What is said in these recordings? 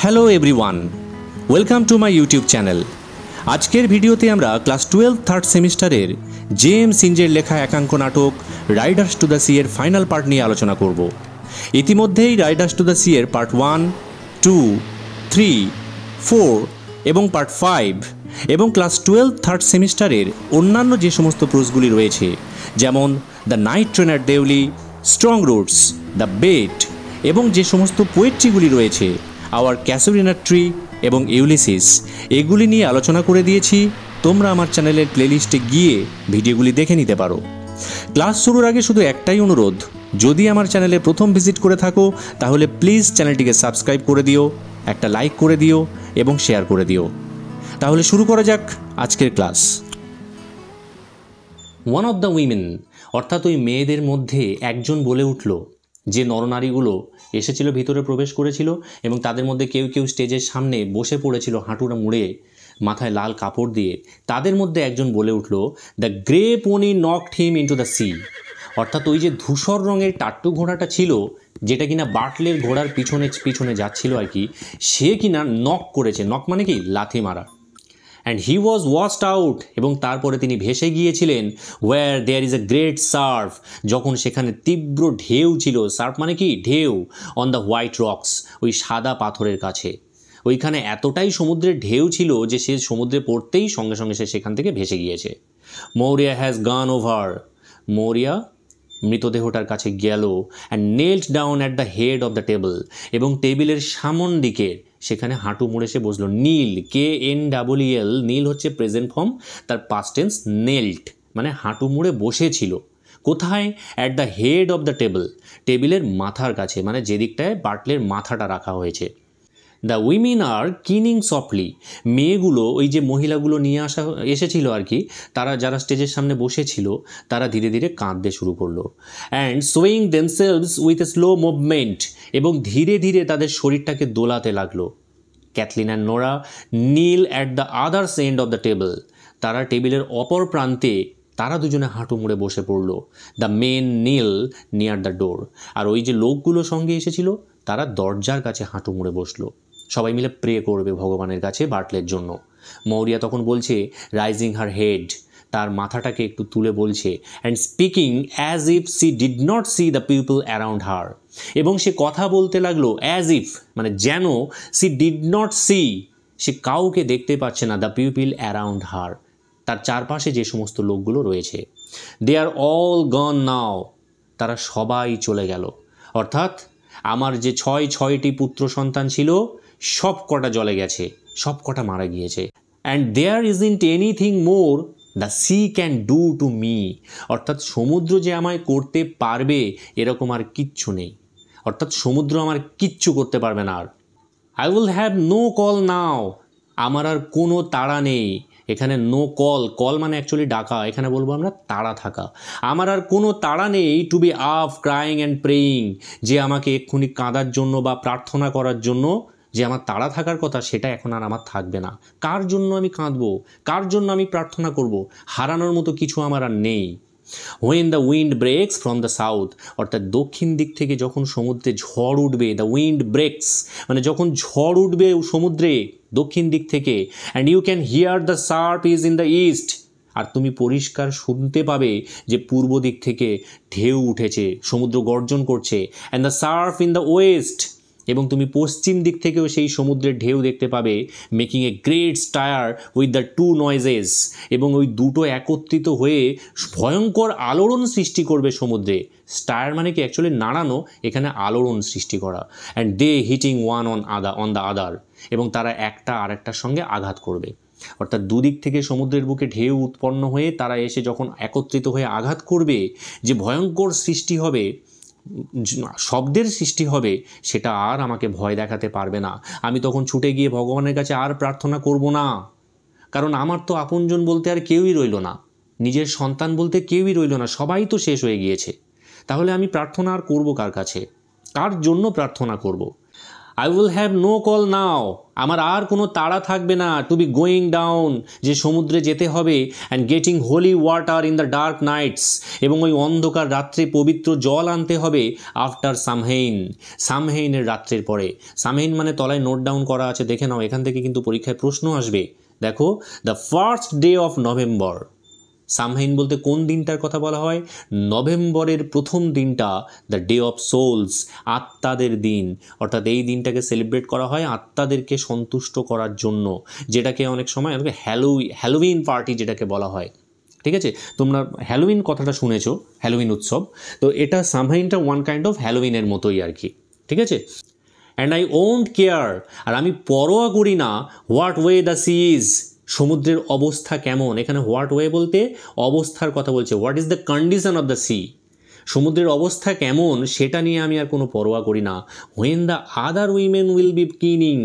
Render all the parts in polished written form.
Hello everyone, welcome to my YouTube channel. আজকের ভিডিওতে আমরা ক্লাস 12 থার্ড সেমিস্টারের জেমস ইঞ্জের লেখা একাঙ্ক নাটক রাইডার্স টু দ্য সি এর ফাইনাল পার্ট নিয়ে আলোচনা করব। ইতিমধ্যেই রাইডার্স টু দ্য সি এর পার্ট 1, 2, 3, 4 এবং পার্ট 5 এবং ক্লাস 12 থার্ড সেমিস্টারের অন্যান্য যে সমস্ত প্রোজগুলি রয়েছে, যেমন the night train at Deoli, strong roots, the bet এবং যে সমস্ত পোয়েট্রিগুলি রয়েছে, আওয়ার ক্যাসোলিনা ট্রি এবং ইউলিসিস, এগুলি নিয়ে আলোচনা করে দিয়েছি। তোমরা আমার চ্যানেলের প্লেলিস্টে গিয়ে ভিডিওগুলি দেখে নিতে পারো। ক্লাস শুরুর আগে শুধু একটাই অনুরোধ, যদি আমার চ্যানেলে প্রথম ভিজিট করে থাকো তাহলে প্লিজ চ্যানেলটিকে সাবস্ক্রাইব করে দিও, একটা লাইক করে দিও এবং শেয়ার করে দিও। তাহলে শুরু করা যাক আজকের class. One of the women, অর্থাৎ ওই মেয়েদের মধ্যে একজন বলে উঠল, যে নরনারীগুলো এসেছিল ভিতরে প্রবেশ করেছিল এবং তাদের মধ্যে কেউ কেউ স্টেজের সামনে বসে পড়েছিল হাঁটুটা মুড়ে, মাথায় লাল কাপড় দিয়ে, তাদের মধ্যে একজন বলে উঠল, the grey পোনি knocked him into the sea. অর্থাৎ ওই যে ধূসর রঙের টাট্টু ঘোড়াটা ছিল, যেটা কিনা বাটলের ঘোড়ার পিছনে পিছনে যাচ্ছিল আর কি, সে কিনা নক করেছে। নক মানে কি? লাথি মারা। And he was washed out, এবং তারপরে তিনি ভেসে গিয়েছিলেন, where there is a great surf, যখন সেখানে তীব্র ঢেউ ছিল। সার্ফ মানে কি? ঢেউ। অন দ্য হোয়াইট রক্স, ওই সাদা পাথরের কাছে। ওইখানে এতটাই সমুদ্রের ঢেউ ছিল যে সে সমুদ্রে পড়তেই সঙ্গে সঙ্গে সে সেখান থেকে ভেসে গিয়েছে। Maurya has gone over, Maurya মৃতদেহটার কাছে গেল, and knelt down at the head of the table, এবং টেবিলের সামন দিকের সেখানে হাঁটু মুড়ে সে বসলো। নীল, KNEL, নীল হচ্ছে প্রেজেন্ট ফর্ম, তার পাস্ট টেন্স নেল্ট মানে হাঁটু মুড়ে বসেছিল। কোথায়? At the head of the table, টেবিলের মাথার কাছে, মানে যেদিকটায় বাটলের মাথাটা রাখা হয়েছে। দ্য উইমেন আর কিনিং সফটলি, মেয়েগুলো, ওই যে মহিলাগুলো নিয়ে এসেছিল আর কি, তারা যারা স্টেজের সামনে বসেছিল, তারা ধীরে ধীরে কাঁদতে শুরু করলো। And swing themselves with a slow movement, এবং ধীরে ধীরে তাদের শরীরটাকে দোলাতে লাগলো। Kathleen and Nora kneel at the others end of the table, তারা টেবিলের অপর প্রান্তে তারা দুজনে হাঁটু মুড়ে বসে পড়লো। The men kneel near the door, আর ওই যে লোকগুলো সঙ্গে এসেছিল তারা দরজার কাছে হাঁটু মুড়ে বসলো। সবাই মিলে প্রে করবে ভগবানের কাছে বাটলের জন্য। মৌরিয়া তখন বলছে, রাইজিং হার হেড, তার মাথাটাকে একটু তুলে বলছে, and speaking as if C did not C the people around হার, এবং সে কথা বলতে লাগলো অ্যাজ ইফ মানে যেন, সি ডিড নট সি, সে কাউকে দেখতে পাচ্ছে না, দ্য পিপল অ্যারাউন্ড হার, তার চারপাশে যে সমস্ত লোকগুলো রয়েছে। দে আর অল গন নাও, তারা সবাই চলে গেল। অর্থাৎ আমার যে ছয়টি পুত্র সন্তান ছিল সব কটা জলে গেছে, সব কটা মারা গিয়েছে। And there isn't anything more the sea can do to me, অর্থাৎ সমুদ্র যে আমায় করতে পারবে এরকম আর কিচ্ছু নেই। অর্থাৎ সমুদ্র আমার কিচ্ছু করতে পারবে না আর। I will have no call now, আমার আর কোনো তাড়া নেই। এখানে নো কল, কল মানে অ্যাকচুয়ালি ডাকা, এখানে বলবো আমরা তাড়া থাকা। আমার আর কোনো তাড়া নেই to be up crying and praying, যে আমাকে এক্ষুনি কাঁদার জন্য বা প্রার্থনা করার জন্য যে আমার তাড়া থাকার কথা, সেটা এখন আর আমার থাকবে না। কার জন্য আমি কাঁদবো, কার জন্য আমি প্রার্থনা করব? হারানোর মতো কিছু আমার আর নেই। When the wind ব্রেকস from the south, অর্থাৎ দক্ষিণ দিক থেকে যখন সমুদ্রে ঝড় উঠবে, দ্য উইন্ড ব্রেকস মানে যখন ঝড় উঠবে সমুদ্রে দক্ষিণ দিক থেকে, and you can hear the surf is in the east, আর তুমি পরিষ্কার শুনতে পাবে যে পূর্ব দিক থেকে ঢেউ উঠেছে, সমুদ্র গর্জন করছে। And the Surf in the West, এবং তুমি পশ্চিম দিক থেকেও সেই সমুদ্রের ঢেউ দেখতে পাবে। Making a great stir with the two noises, এবং ওই দুটো একত্রিত হয়ে ভয়ঙ্কর আলোড়ন সৃষ্টি করবে সমুদ্রে। স্টায়ার মানে কি? অ্যাকচুয়ালি নাড়ানো, এখানে আলোড়ন সৃষ্টি করা। And they hitting one on the other, এবং তারা একটা আরেকটার সঙ্গে আঘাত করবে। অর্থাৎ দুদিক থেকে সমুদ্রের বুকে ঢেউ উৎপন্ন হয়ে তারা এসে যখন একত্রিত হয়ে আঘাত করবে, যে ভয়ঙ্কর সৃষ্টি হবে, শব্দের সৃষ্টি হবে, সেটা আর আমাকে ভয় দেখাতে পারবে না। আমি তখন ছুটে গিয়ে ভগবানের কাছে আর প্রার্থনা করব না, কারণ আমার তো আপনজন বলতে আর কেউই রইল না, নিজের সন্তান বলতে কেউই রইল না, সবাই তো শেষ হয়ে গিয়েছে। তাহলে আমি প্রার্থনা আর করব কার কাছে? কার জন্য প্রার্থনা করব? I will have no call now, আমার আর কোনো তাড়া থাকবে না টু বি গোয়িং ডাউন, যে সমুদ্রে যেতে হবে, and getting holy water in the dark nights, এবং ওই অন্ধকার রাত্রে পবিত্র জল আনতে হবে আফটার সামহেইন, সামহেইনের রাত্রের পরে। সামহেইন মানে তলায় নোট ডাউন করা আছে, দেখে নাও, এখান থেকে কিন্তু পরীক্ষায় প্রশ্ন আসবে। দেখো, the first day of November. Samhain বলতে কোন দিনটার কথা বলা হয়? নভেম্বরের প্রথম দিনটা দ্য ডে অফ সোলস, আত্মাদের দিন। অর্থাৎ এই দিনটাকে সেলিব্রেট করা হয় আত্মাদেরকে সন্তুষ্ট করার জন্য, যেটাকে অনেক সময় হ্যালোউইন পার্টি যেটাকে বলা হয়। ঠিক আছে, তোমরা হ্যালোউইন কথাটা শুনেছো, হ্যালোউইন উৎসব, তো এটা সামহেইনটা ওয়ান কাইন্ড অফ হ্যালোউইনের মতোই আর কি। ঠিক আছে, অ্যান্ড আই ওন্ট কেয়ার, আর আমি পরোয়া করি না, what way the sea is, সমুদ্রের অবস্থা কেমন। এখানে হোয়াট ওয়ে বলতে অবস্থার কথা বলছে, what is the condition of the sea, সমুদ্রের অবস্থা কেমন সেটা নিয়ে আমি আর কোনো পরোয়া করি না। When the other women will be keening,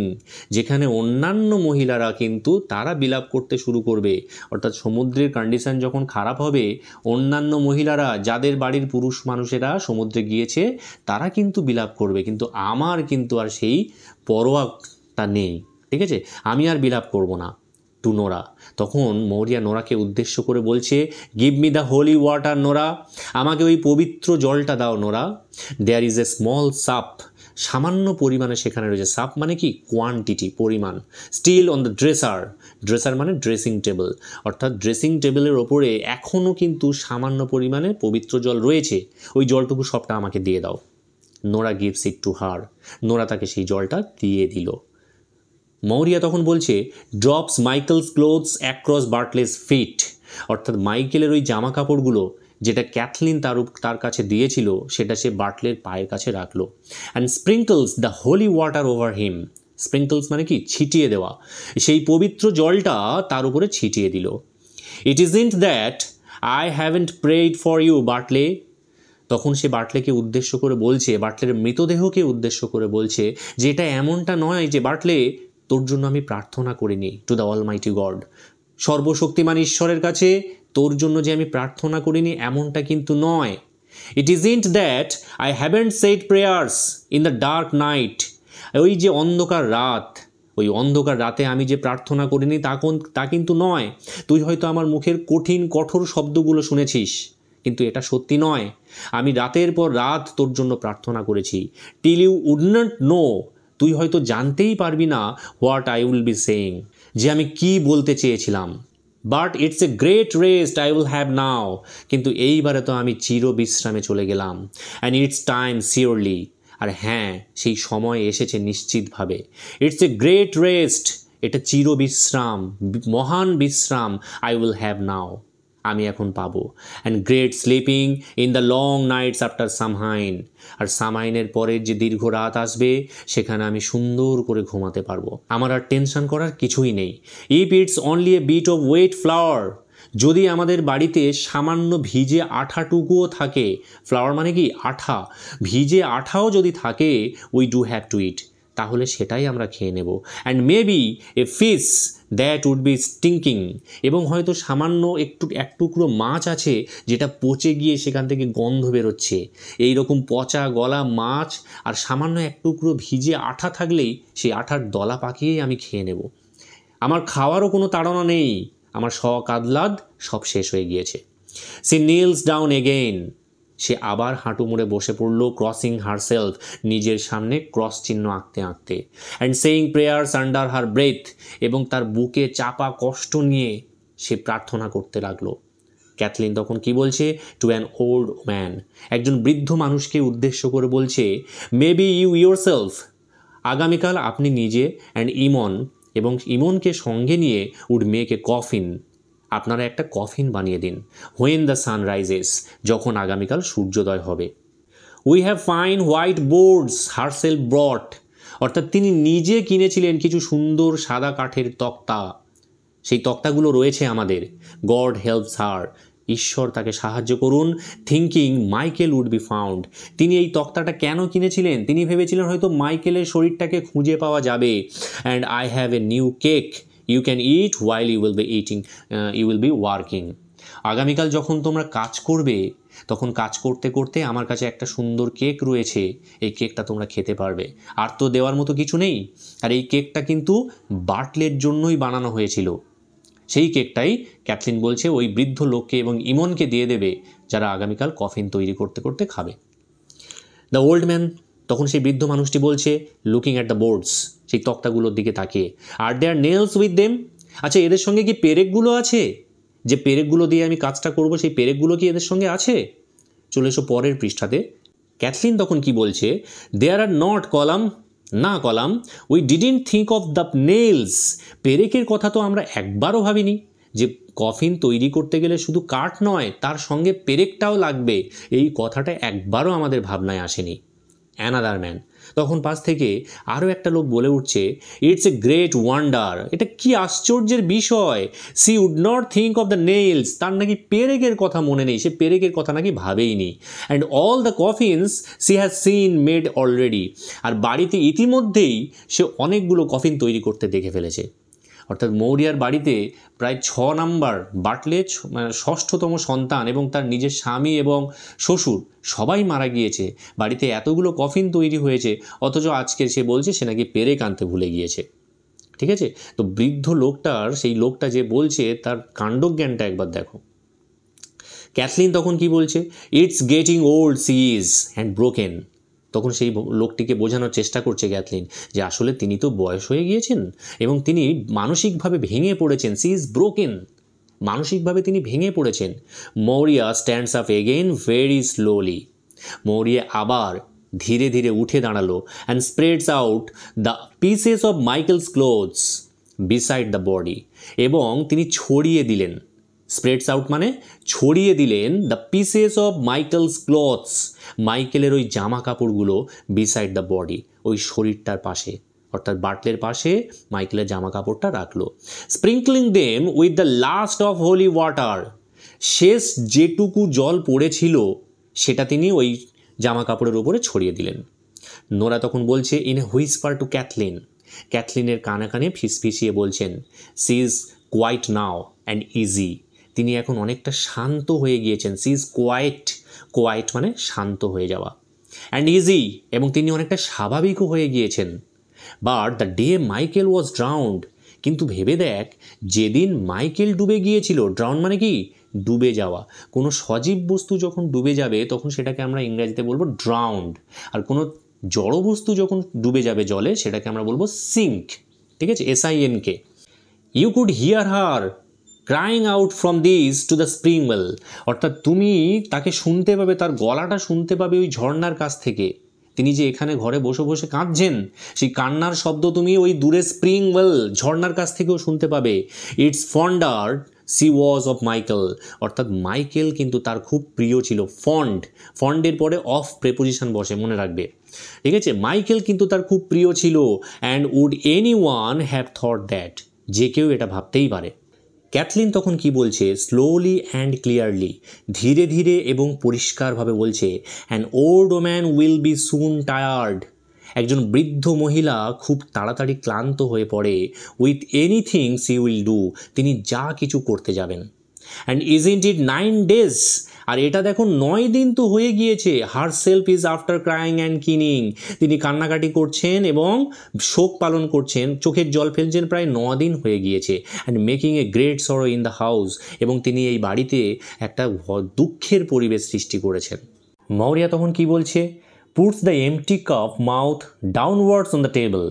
যেখানে অন্যান্য মহিলারা কিন্তু তারা বিলাপ করতে শুরু করবে। অর্থাৎ সমুদ্রের কন্ডিশন যখন খারাপ হবে, অন্যান্য মহিলারা যাদের বাড়ির পুরুষ মানুষেরা সমুদ্রে গিয়েছে তারা কিন্তু বিলাপ করবে, কিন্তু আমার কিন্তু আর সেই পরোয়াটা নেই। ঠিক আছে, আমি আর বিলাপ করব না। টু নোরা, তখন মৌরিয়া নোরাকে উদ্দেশ্য করে বলছে, give me the holy water Nora, আমাকে ওই পবিত্র জলটা দাও Nora. There is a small sup, সামান্য পরিমাণে সেখানে রয়েছে, সাপ মানে কি কোয়ান্টিটি, পরিমাণ, still on the dresser, dresser মানে ড্রেসিং টেবিল, অর্থাৎ ড্রেসিং টেবিলের ওপরে এখনও কিন্তু সামান্য পরিমাণে পবিত্র জল রয়েছে, ওই জলটুকু সবটা আমাকে দিয়ে দাও। Nora gives it to her, Nora তাকে সেই জলটা দিয়ে দিল। মৌরিয়া তখন বলছে, drops Michael's clothes across Bartley's feet, অর্থাৎ মাইকেলের ওই জামা কাপড়গুলো যেটা ক্যাথলিন তার কাছে দিয়েছিল সেটা সে বার্টলের পায়ের কাছে রাখলো। And sprinkles the holy water over him, sprinkles মানে কি ছিটিয়ে দেওয়া, সেই পবিত্র জলটা তার উপরে ছিটিয়ে দিল। It isn't that I haven't prayed for you Bartley, তখন সে বার্টলেকে উদ্দেশ্য করে বলছে, বার্টলের মৃতদেহকে উদ্দেশ্য করে বলছে যে এটা এমনটা নয় যে বার্টলে তোর জন্য আমি প্রার্থনা করিনি, টু দ্য অলমাইটি গড, সর্বশক্তিমান ঈশ্বরের কাছে তোর জন্য যে আমি প্রার্থনা করিনি এমনটা কিন্তু নয়। It isn't that I haven't said prayers in the dark night, ওই যে অন্ধকার রাত, ওই অন্ধকার রাতে আমি যে প্রার্থনা করিনি তা কিন্তু নয়। তুই হয়তো আমার মুখের কঠোর শব্দগুলো শুনেছিস, কিন্তু এটা সত্যি নয়। আমি রাতের পর রাত তোর জন্য প্রার্থনা করেছি, till you would not know, তুই হয়তো জানতেই পারবি না what I will be saying, যে আমি কি বলতে চেয়েছিলাম। But it's a great rest I will have now, কিন্তু এইবারে তো আমি চির বিশ্রামে চলে গেলাম। অ্যান্ড ইটস টাইম সিওরলি, আর হ্যাঁ সেই সময় এসেছে নিশ্চিতভাবে। ইটস এ গ্রেট রেস্ট, এটা চির বিশ্রাম, মহান বিশ্রাম, আই উইল হ্যাভ নাও, আমি এখন পাবো। And great sleeping in the long nights after Samhain, আর সামহাইনের পরের যে দীর্ঘ রাত আসবে সেখানে আমি সুন্দর করে ঘুমাতে পারবো, আমার আর টেনশন করার কিছুই নেই। If it's only a bit of wet flour, যদি আমাদের বাড়িতে সামান্য ভিজে আঠাটুকুও থাকে, ফ্লাওয়ার মানে কি আঠা, ভিজে আঠাও যদি থাকে, we do have to eat, তাহলে সেটাই আমরা খেয়ে নেব। And maybe a fish that would be stinking, এবং হয়তো সামান্য এক টুকরো মাছ আছে যেটা পচে গিয়ে সেখান থেকে গন্ধ বেরোচ্ছে, এই রকম পচা গলা মাছ আর সামান্য এক টুকরো ভিজে আঠা থাকলেই সেই আঠার দলা পাকিয়েই আমি খেয়ে নেব। আমার খাওয়ারও কোনো তাড়না নেই, আমার শখ আহ্লাদ সব শেষ হয়ে গিয়েছে। সি নিলস ডাউন এগেইন, সে আবার হাঁটু মুড়ে বসে পড়ল, ক্রসিং হারসেলফ, নিজের সামনে ক্রস চিহ্ন আঁকতে আঁকতে, and saying prayers under her breath, এবং তার বুকে চাপা কষ্ট নিয়ে সে প্রার্থনা করতে লাগলো। ক্যাথলিন তখন কি বলছে? টু অ্যান ওল্ড ম্যান, একজন বৃদ্ধ মানুষকে উদ্দেশ্য করে বলছে, মেবি ইউ ইয়োরসেলফ, আগামীকাল আপনি নিজে অ্যান্ড ইমন, এবং ইমনকে সঙ্গে নিয়ে উড মেক এ কফিন, আপনারা একটা কফিন বানিয়ে দিন। হোয়েন দ্য সান রাইজেস, যখন আগামীকাল সূর্যোদয় হবে। We have fine white boards herself ব্রট, অর্থাৎ তিনি নিজে কিনেছিলেন কিছু সুন্দর সাদা কাঠের তক্তা, সেই তক্তাগুলো রয়েছে আমাদের। গড হেল্পস হার, ঈশ্বর তাকে সাহায্য করুন। Thinking Michael would be found, তিনি এই তক্তাটা কেন কিনেছিলেন? তিনি ভেবেছিলেন হয়তো মাইকেলের শরীরটাকে খুঁজে পাওয়া যাবে। And I have a new cake you can eat while you will be working, আগামীকাল যখন তোমরা কাজ করবে তখন কাজ করতে করতে আমার কাছে একটা সুন্দর কেক রয়েছে, এই কেকটা তোমরা খেতে পারবে। আর তো দেওয়ার মতো কিছু নেই। আর এই কেকটা কিন্তু বার্টলের জন্যই বানানো হয়েছিল। সেই কেকটাই ক্যাথলিন বলছে ওই বৃদ্ধ লোককে এবং ইমনকে দিয়ে দেবে, যারা আগামীকাল কফিন তৈরি করতে করতে খাবে। দ্য ওল্ড ম্যান, তখন সেই বৃদ্ধ মানুষটি বলছে, লুকিং অ্যাট দ্য বোর্ডস, সেই তক্তাগুলোর দিকে তাকিয়ে, আর দেয়ার নেলস উইথ দেম, আচ্ছা এদের সঙ্গে কি পেরেকগুলো আছে? যে পেরেকগুলো দিয়ে আমি কাজটা করব, সেই পেরেকগুলো কি এদের সঙ্গে আছে? চলে এসো পরের পৃষ্ঠাতে। ক্যাথলিন তখন কি বলছে, দেয়ার আর নট কলাম, না Colum, we didn't think of the nails, পেরেকের কথা তো আমরা একবারও ভাবিনি, যে কফিন তৈরি করতে গেলে শুধু কাঠ নয়, তার সঙ্গে পেরেকটাও লাগবে, এই কথাটা একবারও আমাদের ভাবনায় আসেনি। অ্যানাদার ম্যান, তখন পাশ থেকে আরও একটা লোক বলে উঠছে, ইটস এ গ্রেট ওয়ান্ডার, এটা কি আশ্চর্যের বিষয়, she would not think of the nails, তার নাকি পেরেকের কথা মনে নেই, সে পেরেকের কথা নাকি ভাবেইনি। And all the coffins she has seen made already, আর বাড়িতে ইতিমধ্যেই সে অনেকগুলো কফিন তৈরি করতে দেখে ফেলেছে। অর্থাৎ মৌরিয়ার বাড়িতে প্রায় 6 নাম্বার বার্টলে, মানে 6ষ্ঠতম সন্তান এবং তার নিজের স্বামী এবং শ্বশুর সবাই মারা গিয়েছে, বাড়িতে এতগুলো কফিন তৈরি হয়েছে, অথচ আজকে সে বলছে সে নাকি পেরেক আনতে ভুলে গিয়েছে। ঠিক আছে, তো বৃদ্ধ লোকটার, সেই লোকটা যে বলছে তার কাণ্ডজ্ঞানটা একবার দেখো। ক্যাথলিন তখন কি বলছে, it's getting old she is and broken, তখন সেই লোকটিকে বোঝানোর চেষ্টা করছে ক্যাথলিন যে আসলে তিনি তো বয়স হয়ে গিয়েছেন এবং তিনি মানসিকভাবে ভেঙে পড়েছেন, সি ইজ ব্রোকেন, মানসিকভাবে তিনি ভেঙে পড়েছেন। Maurya stands up again very slowly, Maurya আবার ধীরে ধীরে উঠে দাঁড়ালো, and spreads out the pieces of Michael's clothes beside the body, এবং তিনি ছড়িয়ে দিলেন, স্প্রেডস আউট মানে ছড়িয়ে দিলেন, the pieces of Michael's clothes, মাইকেলের ওই জামা কাপড়গুলো বিসাইড দ্য বডি, ওই শরীরটার পাশে, অর্থাৎ বার্টলের পাশে মাইকেলের জামা কাপড়টা রাখলো। Sprinkling them with the last of holy water, শেষ যেটুকু জল পড়েছিল সেটা তিনি ওই জামা কাপড়ের উপরে ছড়িয়ে দিলেন। নোরা তখন বলছে, in a whisper to Cathleen, ক্যাথলিনের কানে কানে ফিসফিসিয়ে বলছেন, she is quiet now and easy, তিনি এখন অনেকটা শান্ত হয়ে গিয়েছেন, সি ইজ কোয়াইট, কোয়াইট মানে শান্ত হয়ে যাওয়া, অ্যান্ড ইজি, এবং তিনি অনেকটা স্বাভাবিকও হয়ে গিয়েছেন। But the day Michael was drowned, কিন্তু ভেবে দেখ, যেদিন মাইকেল ডুবে গিয়েছিল, ড্রাউন্ড মানে কি ডুবে যাওয়া, কোনো সজীব বস্তু যখন ডুবে যাবে তখন সেটাকে আমরা ইংরেজিতে বলবো ড্রাউন্ড, আর কোনো জড় বস্তু যখন ডুবে যাবে জলে সেটাকে আমরা বলবো সিঙ্ক, ঠিক আছে, SINK। You could hear her crying out from this to the spring well, অর্থাৎ তুমি তাকে শুনতে পাবে, তার গলাটা শুনতে পাবে ওই ঝর্ণার কাছ থেকে, তিনি যে এখানে ঘরে বসে বসে কাঁদছেন, সেই কান্নার শব্দ তুমি ওই দূরে স্প্রিং ওয়েল, ঝর্ণার কাছ থেকেও শুনতে পাবে। It's fonder she was of Michael, অর্থাৎ মাইকেল কিন্তু তার খুব প্রিয় ছিল। ফন্ড, ফন্ডের পরে অফ প্রেপোজিশন বসে, মনে রাখবে, ঠিক আছে, মাইকেল কিন্তু তার খুব প্রিয় ছিল। And would anyone have thought that, যে কেউ এটা ভাবতেই পারে। ক্যাথলিন তখন কি বলছে, স্লোলি অ্যান্ড ক্লিয়ারলি, ধীরে ধীরে এবং পরিষ্কারভাবে বলছে, an old woman will be soon tired, একজন বৃদ্ধ মহিলা খুব তাড়াতাড়ি ক্লান্ত হয়ে পড়ে, with anything she will do, তিনি যা কিছু করতে যাবেন। অ্যান্ড ইজন্ট ইট 9 days, আর এটা দেখো 9 দিন তো হয়ে গিয়েছে। Herself is after crying and keening, তিনি কান্নাকাটি করছেন এবং শোক পালন করছেন, চোখের জল ফেলছেন, প্রায় 9 দিন হয়ে গিয়েছে। অ্যান্ড মেকিং এ গ্রেট সরো ইন দ্য হাউস, এবং তিনি এই বাড়িতে একটা দুঃখের পরিবেশ সৃষ্টি করেছেন। মৌরিয়া তখন কি বলছে, puts the empty cup mouth downwards on the table,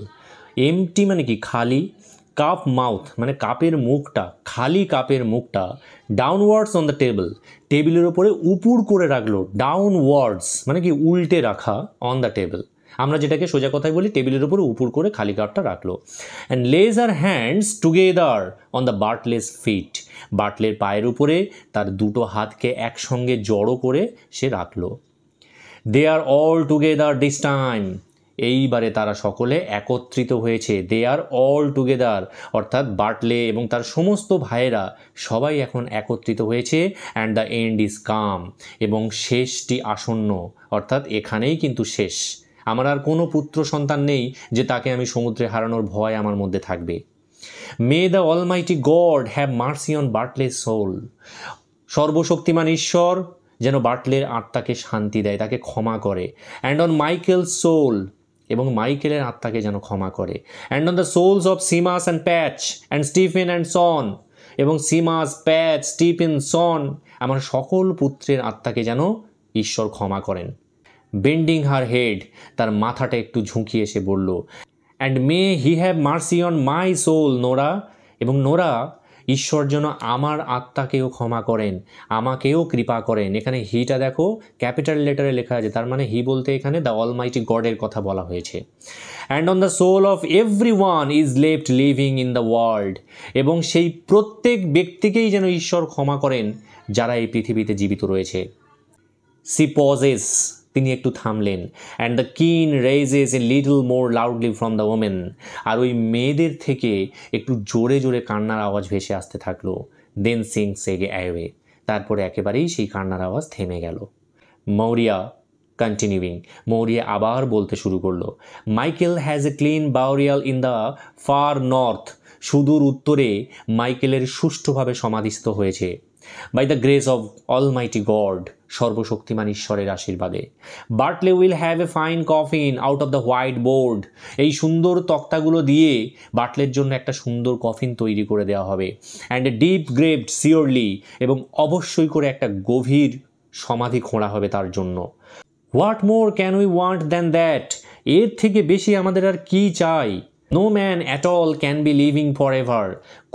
empty মানে কি খালি, কাপ মাউথ মানে কাপের মুখটা, খালি কাপের মুখটা, ডাউনওয়ার্ডস অন দ্য টেবল, টেবিলের ওপরে উপুড় করে রাখলো, ডাউনওয়ার্ডস মানে কি উল্টে রাখা, অন দ্য টেবল আমরা যেটাকে সোজা কথায় বলি, টেবিলের উপরে উপুড় করে খালি কাপটা রাখলো। And lays her hands together on the Bartley's feet, বার্টলের পায়ের উপরে তার দুটো হাতকে একসঙ্গে জড়ো করে সে রাখলো। দে আর অল টুগেদার দিস টাইম, এইবারে তারা সকলে একত্রিত হয়েছে। দে আর অল টুগেদার অর্থাৎ বার্টলে এবং তার সমস্ত ভাইয়েরা সবাই এখন একত্রিত হয়েছে। অ্যান্ড দ্য এন্ড ইজ কাম, এবং শেষটি আসন্ন, অর্থাৎ এখানেই কিন্তু শেষ। আমার আর কোনো পুত্র সন্তান নেই যে তাকে আমি সমুদ্রে হারানোর ভয় আমার মধ্যে থাকবে। May the almighty God have mercy on Bartley's soul, সর্বশক্তিমান ঈশ্বর যেন বার্টলের আত্মাকে শান্তি দেয়, তাকে ক্ষমা করে। অ্যান্ড অন মাইকেল সোল, এবং মাইকেলের আত্মাকে যেন ক্ষমা করে। And on the souls of Seamus and Patch and Stephen and Shawn, এবং সিমাস, প্যাচ, স্টিফেন, সন, আমার সকল পুত্রের আত্মাকে যেন ঈশ্বর ক্ষমা করেন। বেন্ডিং হার হেড, তার মাথাটা একটু ঝুঁকিয়ে এসে বলল, and may he have mercy on my soul Nora, এবং নোরা, ঈশ্বর যেন আমার আত্মাকেও ক্ষমা করেন, আমাকেও কৃপা করেন। এখানে হিটা দেখো ক্যাপিটাল লেটারে লেখা আছে, তার মানে হি বলতে এখানে দ্য অলমাইটি গডের কথা বলা হয়েছে। And on the soul of every one is left living in the world, এবং সেই প্রত্যেক ব্যক্তিকেই যেন ঈশ্বর ক্ষমা করেন যারা এই পৃথিবীতে জীবিত রয়েছে। সি পজেস, তিনি একটু থামলেন। And the keen raises a little more loudly from the women, আর ওই মেয়েদের থেকে একটু জোরে জোরে কান্নার আওয়াজ ভেসে আসতে থাকলো। দেন সিংস অ্যাওয়ে, তারপরে একেবারেই সেই কান্নার আওয়াজ থেমে গেল। মৌরিয়া কন্টিনিউইং, মৌরিয়া আবার বলতে শুরু করলো, Michael has a clean burial in the far north, সুদূর উত্তরে মাইকেলের সুষ্ঠুভাবে সমাধিস্থ হয়েছে। By the grace of almighty God, সর্বশক্তিমান ঈশ্বরের আশীর্বাদে। Bartley will have a fine coffin out of the white boards, এই সুন্দর তক্তাগুলো দিয়ে বার্টলের জন্য একটা সুন্দর কফিন তৈরি করে দেওয়া হবে। অ্যান্ড এ ডিপ গ্রেভড সিওরলি, এবং অবশ্যই করে একটা গভীর সমাধি খোঁড়া হবে তার জন্য। What more can we want than that, এর থেকে বেশি আমাদের আর কি চাই। No man at all can be living for ever,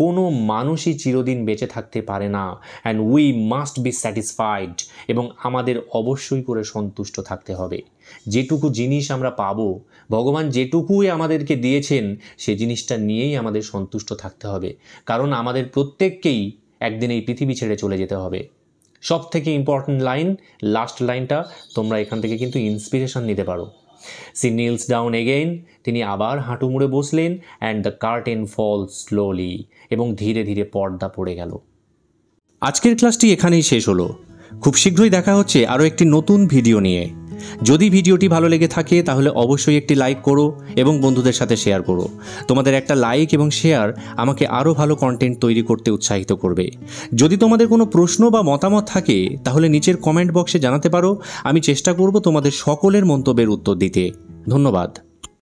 কোনো মানুষই চিরদিন বেঁচে থাকতে পারে না। And we must be satisfied, এবং আমাদের অবশ্যই করে সন্তুষ্ট থাকতে হবে। যেটুকু জিনিস আমরা পাবো, ভগবান যেটুকুই আমাদেরকে দিয়েছেন, সে জিনিসটা নিয়েই আমাদের সন্তুষ্ট থাকতে হবে, কারণ আমাদের প্রত্যেককেই একদিন এই পৃথিবী ছেড়ে চলে যেতে হবে। সব থেকে ইম্পর্ট্যান্ট লাইন, লাস্ট লাইনটা, তোমরা এখান থেকে কিন্তু ইন্সপিরেশন নিতে পারো। সি নিলস ডাউন এগেইন, তিনি আবার হাঁটু মুড়ে বসলেন। And the curtain fall slowly, এবং ধীরে ধীরে পর্দা পড়ে গেল। আজকের ক্লাসটি এখানেই শেষ হলো। খুব শীঘ্রই দেখা হচ্ছে আরও একটি নতুন ভিডিও নিয়ে। যদি ভিডিওটি ভালো লেগে থাকে তাহলে অবশ্যই একটি লাইক করো এবং বন্ধুদের সাথে শেয়ার করো। তোমাদের একটা লাইক এবং শেয়ার আমাকে আরও ভালো কন্টেন্ট তৈরি করতে উৎসাহিত করবে। যদি তোমাদের কোনো প্রশ্ন বা মতামত থাকে তাহলে নিচের কমেন্ট বক্সে জানাতে পারো। আমি চেষ্টা করব তোমাদের সকলের মন্তব্যের উত্তর দিতে। ধন্যবাদ।